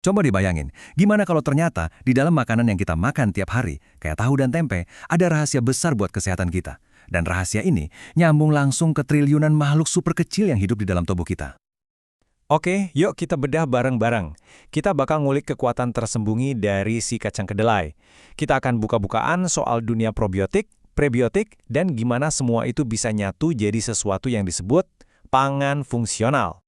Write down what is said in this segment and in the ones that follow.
Coba dibayangin, gimana kalau ternyata di dalam makanan yang kita makan tiap hari, kayak tahu dan tempe, ada rahasia besar buat kesehatan kita. Dan rahasia ini nyambung langsung ke triliunan makhluk super kecil yang hidup di dalam tubuh kita. Oke, yuk kita bedah bareng-bareng. Kita bakal ngulik kekuatan tersembunyi dari si kacang kedelai. Kita akan buka-bukaan soal dunia probiotik, prebiotik, dan gimana semua itu bisa nyatu jadi sesuatu yang disebut pangan fungsional.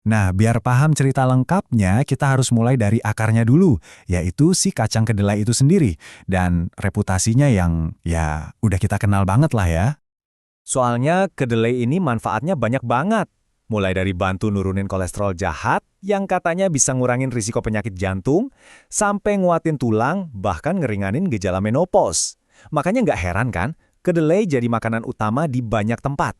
Nah, biar paham cerita lengkapnya, kita harus mulai dari akarnya dulu, yaitu si kacang kedelai itu sendiri, dan reputasinya yang, ya, udah kita kenal banget lah ya. Soalnya kedelai ini manfaatnya banyak banget. Mulai dari bantu nurunin kolesterol jahat, yang katanya bisa ngurangin risiko penyakit jantung, sampai nguatin tulang, bahkan ngeringanin gejala menopause. Makanya nggak heran kan, kedelai jadi makanan utama di banyak tempat.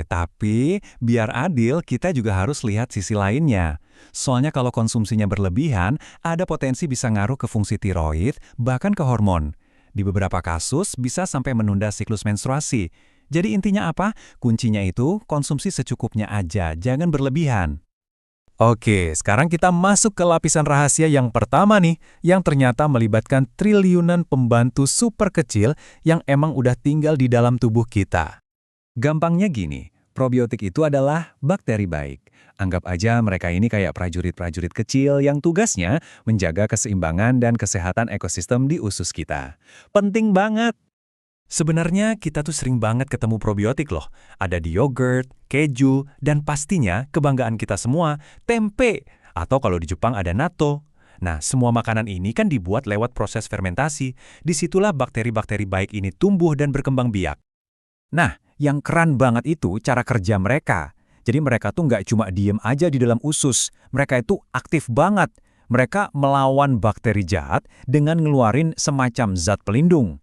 Tapi biar adil, kita juga harus lihat sisi lainnya. Soalnya kalau konsumsinya berlebihan, ada potensi bisa ngaruh ke fungsi tiroid, bahkan ke hormon. Di beberapa kasus, bisa sampai menunda siklus menstruasi. Jadi intinya apa? Kuncinya itu konsumsi secukupnya aja, jangan berlebihan. Oke, sekarang kita masuk ke lapisan rahasia yang pertama nih, yang ternyata melibatkan triliunan pembantu super kecil yang emang udah tinggal di dalam tubuh kita. Gampangnya gini, probiotik itu adalah bakteri baik. Anggap aja mereka ini kayak prajurit-prajurit kecil yang tugasnya menjaga keseimbangan dan kesehatan ekosistem di usus kita. Penting banget. Sebenarnya kita tuh sering banget ketemu probiotik loh. Ada di yogurt, keju, dan pastinya kebanggaan kita semua, tempe. Atau kalau di Jepang ada natto. Nah, semua makanan ini kan dibuat lewat proses fermentasi. Disitulah bakteri-bakteri baik ini tumbuh dan berkembang biak. Nah, yang keren banget itu cara kerja mereka. Jadi mereka tuh nggak cuma diem aja di dalam usus. Mereka itu aktif banget. Mereka melawan bakteri jahat dengan ngeluarin semacam zat pelindung.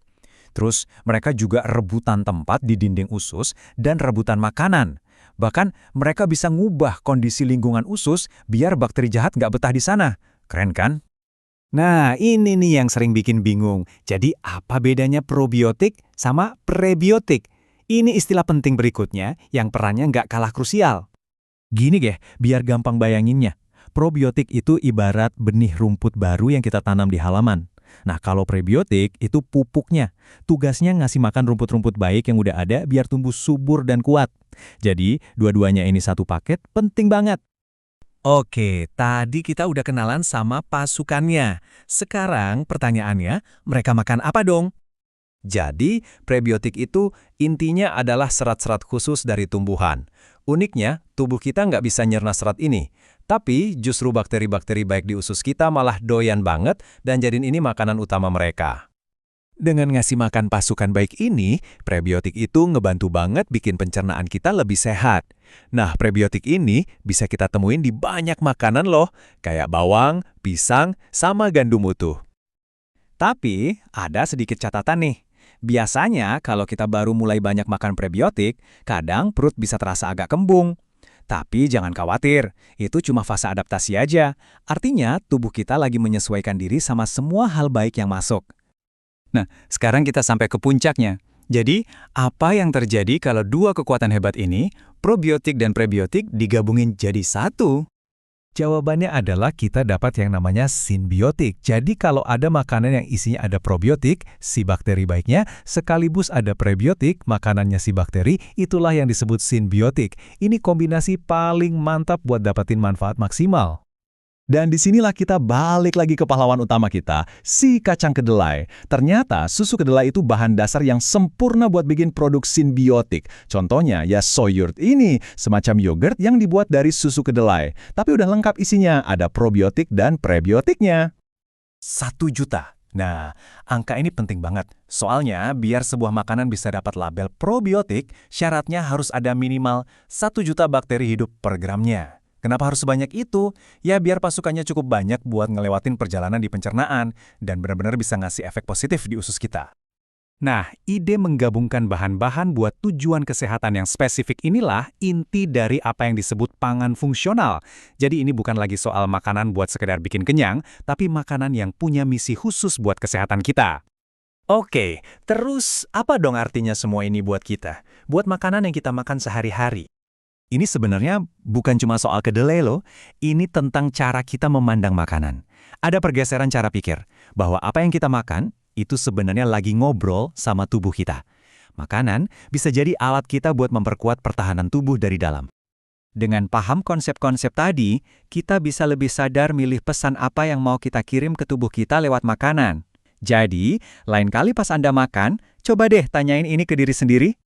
Terus mereka juga rebutan tempat di dinding usus dan rebutan makanan. Bahkan mereka bisa ngubah kondisi lingkungan usus biar bakteri jahat nggak betah di sana. Keren kan? Nah, ini nih yang sering bikin bingung. Jadi apa bedanya probiotik sama prebiotik? Ini istilah penting berikutnya yang perannya nggak kalah krusial. Gini deh, biar gampang bayanginnya. Probiotik itu ibarat benih rumput baru yang kita tanam di halaman. Nah, kalau prebiotik itu pupuknya. Tugasnya ngasih makan rumput-rumput baik yang udah ada biar tumbuh subur dan kuat. Jadi, dua-duanya ini satu paket penting banget. Oke, tadi kita udah kenalan sama pasukannya. Sekarang pertanyaannya, mereka makan apa dong? Jadi, prebiotik itu intinya adalah serat-serat khusus dari tumbuhan. Uniknya, tubuh kita nggak bisa nyerna serat ini. Tapi, justru bakteri-bakteri baik di usus kita malah doyan banget dan jadiin ini makanan utama mereka. Dengan ngasih makan pasukan baik ini, prebiotik itu ngebantu banget bikin pencernaan kita lebih sehat. Nah, prebiotik ini bisa kita temuin di banyak makanan loh, kayak bawang, pisang, sama gandum utuh. Tapi, ada sedikit catatan nih. Biasanya kalau kita baru mulai banyak makan prebiotik, kadang perut bisa terasa agak kembung. Tapi jangan khawatir, itu cuma fase adaptasi aja. Artinya tubuh kita lagi menyesuaikan diri sama semua hal baik yang masuk. Nah, sekarang kita sampai ke puncaknya. Jadi, apa yang terjadi kalau dua kekuatan hebat ini, probiotik dan prebiotik, digabungin jadi satu? Jawabannya adalah kita dapat yang namanya simbiotik. Jadi kalau ada makanan yang isinya ada probiotik, si bakteri baiknya, sekaligus ada prebiotik, makanannya si bakteri, itulah yang disebut simbiotik. Ini kombinasi paling mantap buat dapetin manfaat maksimal. Dan disinilah kita balik lagi ke pahlawan utama kita, si kacang kedelai. Ternyata susu kedelai itu bahan dasar yang sempurna buat bikin produk simbiotik. Contohnya ya soyurt ini, semacam yogurt yang dibuat dari susu kedelai. Tapi udah lengkap isinya, ada probiotik dan prebiotiknya. 1 juta. Nah, angka ini penting banget. Soalnya biar sebuah makanan bisa dapat label probiotik, syaratnya harus ada minimal 1 juta bakteri hidup per gramnya. Kenapa harus sebanyak itu? Ya biar pasukannya cukup banyak buat ngelewatin perjalanan di pencernaan dan benar-benar bisa ngasih efek positif di usus kita. Nah, ide menggabungkan bahan-bahan buat tujuan kesehatan yang spesifik inilah inti dari apa yang disebut pangan fungsional. Jadi ini bukan lagi soal makanan buat sekedar bikin kenyang, tapi makanan yang punya misi khusus buat kesehatan kita. Oke, terus apa dong artinya semua ini buat kita? Buat makanan yang kita makan sehari-hari? Ini sebenarnya bukan cuma soal kedelai loh, ini tentang cara kita memandang makanan. Ada pergeseran cara pikir, bahwa apa yang kita makan, itu sebenarnya lagi ngobrol sama tubuh kita. Makanan bisa jadi alat kita buat memperkuat pertahanan tubuh dari dalam. Dengan paham konsep-konsep tadi, kita bisa lebih sadar milih pesan apa yang mau kita kirim ke tubuh kita lewat makanan. Jadi, lain kali pas Anda makan, coba deh tanyain ini ke diri sendiri.